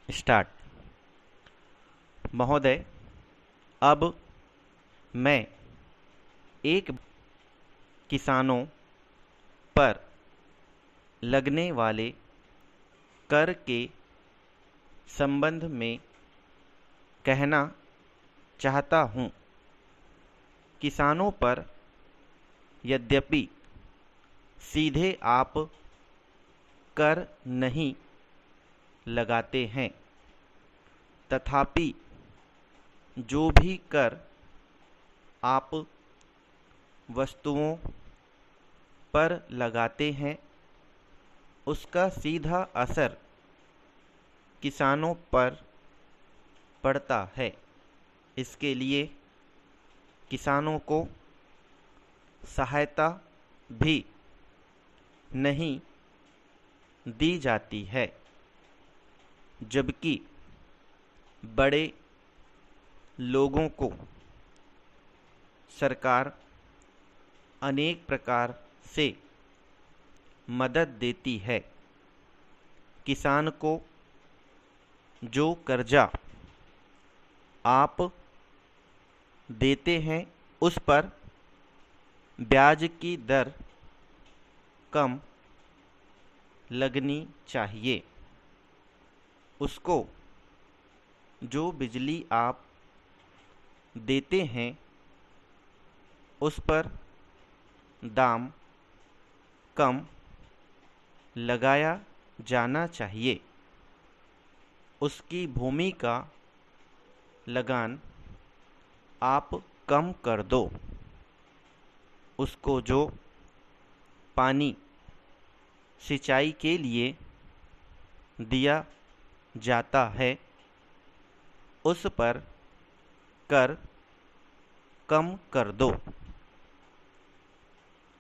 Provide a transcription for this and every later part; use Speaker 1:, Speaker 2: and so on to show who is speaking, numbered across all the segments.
Speaker 1: Start. महोदय, अब मैं एक किसानों पर लगने वाले कर के संबंध में कहना चाहता हूँ। किसानों पर यद्यपि सीधे आप कर नहीं लगाते हैं, तथापि जो भी कर आप वस्तुओं पर लगाते हैं, उसका सीधा असर किसानों पर पड़ता है। इसके लिए किसानों को सहायता भी नहीं दी जाती है, जबकि बड़े लोगों को सरकार अनेक प्रकार से मदद देती है। किसान को जो कर्जा आप देते हैं, उस पर ब्याज की दर कम लगनी चाहिए। उसको जो बिजली आप देते हैं, उस पर दाम कम लगाया जाना चाहिए। उसकी भूमि का लगान आप कम कर दो। उसको जो पानी सिंचाई के लिए दिया जाता है, उस पर कर कम कर दो।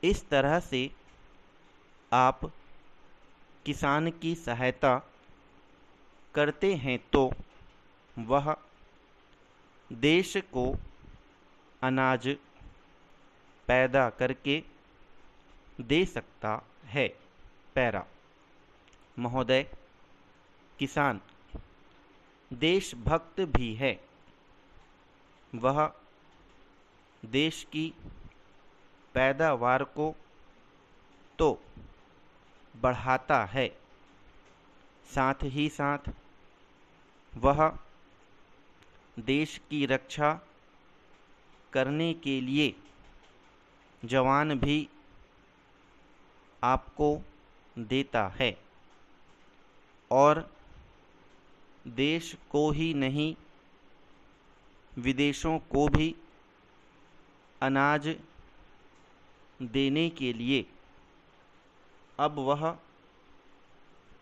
Speaker 1: इस तरह से आप किसान की सहायता करते हैं तो वह देश को अनाज पैदा करके दे सकता है। पैरा। महोदय, किसान देशभक्त भी है। वह देश की पैदावार को तो बढ़ाता है, साथ ही साथ वह देश की रक्षा करने के लिए जवान भी आपको देता है, और देश को ही नहीं, विदेशों को भी अनाज देने के लिए अब वह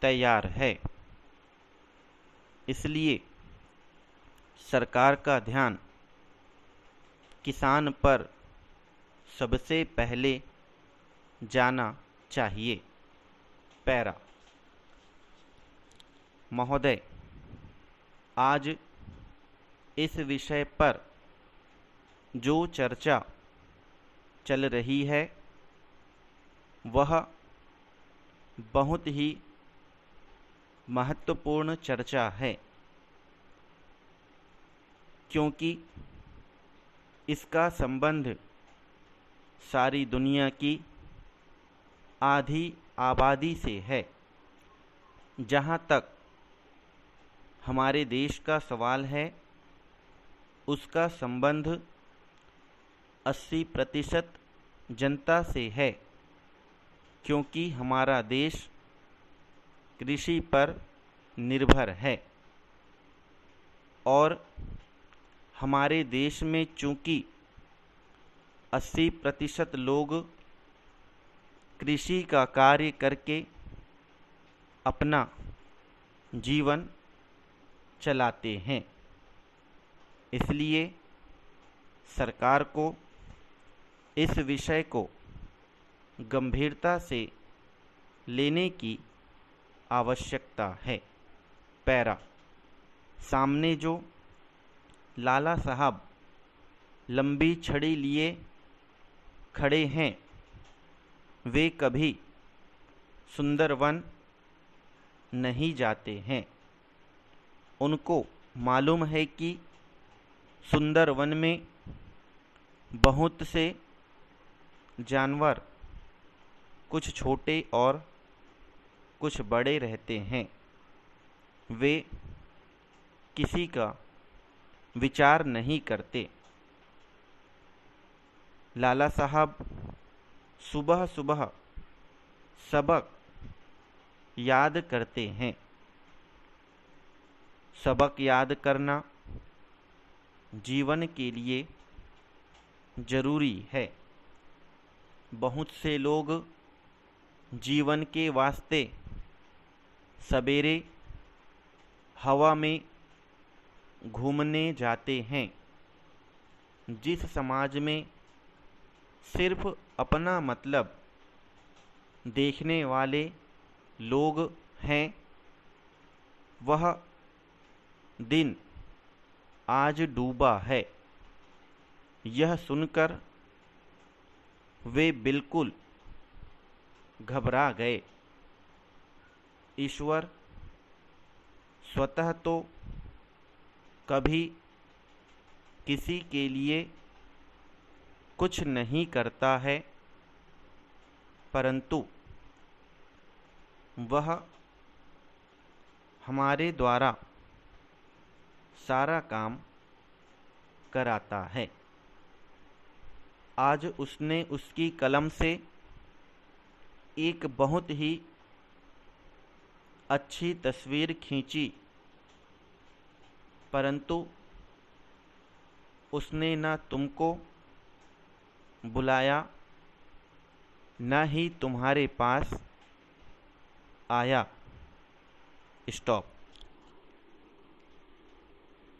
Speaker 1: तैयार है। इसलिए सरकार का ध्यान किसान पर सबसे पहले जाना चाहिए। पैरा। महोदय, आज इस विषय पर जो चर्चा चल रही है, वह बहुत ही महत्वपूर्ण चर्चा है, क्योंकि इसका संबंध सारी दुनिया की आधी आबादी से है। जहाँ तक हमारे देश का सवाल है, उसका संबंध 80% जनता से है, क्योंकि हमारा देश कृषि पर निर्भर है। और हमारे देश में चूंकि 80% लोग कृषि का कार्य करके अपना जीवन चलाते हैं, इसलिए सरकार को इस विषय को गंभीरता से लेने की आवश्यकता है। पैरा। सामने जो लाला साहब लंबी छड़ी लिए खड़े हैं, वे कभी सुंदरवन नहीं जाते हैं। उनको मालूम है कि सुंदर वन में बहुत से जानवर, कुछ छोटे और कुछ बड़े रहते हैं। वे किसी का विचार नहीं करते। लाला साहब सुबह सुबह सबक याद करते हैं। सबक याद करना जीवन के लिए जरूरी है। बहुत से लोग जीवन के वास्ते सवेरे हवा में घूमने जाते हैं। जिस समाज में सिर्फ अपना मतलब देखने वाले लोग हैं, वह दिन आज डूबा है। यह सुनकर वे बिल्कुल घबरा गए। ईश्वर स्वतः तो कभी किसी के लिए कुछ नहीं करता है, परंतु वह हमारे द्वारा सारा काम कराता है। आज उसने उसकी कलम से एक बहुत ही अच्छी तस्वीर खींची, परंतु उसने न तुमको बुलाया, न ही तुम्हारे पास आया। स्टॉप।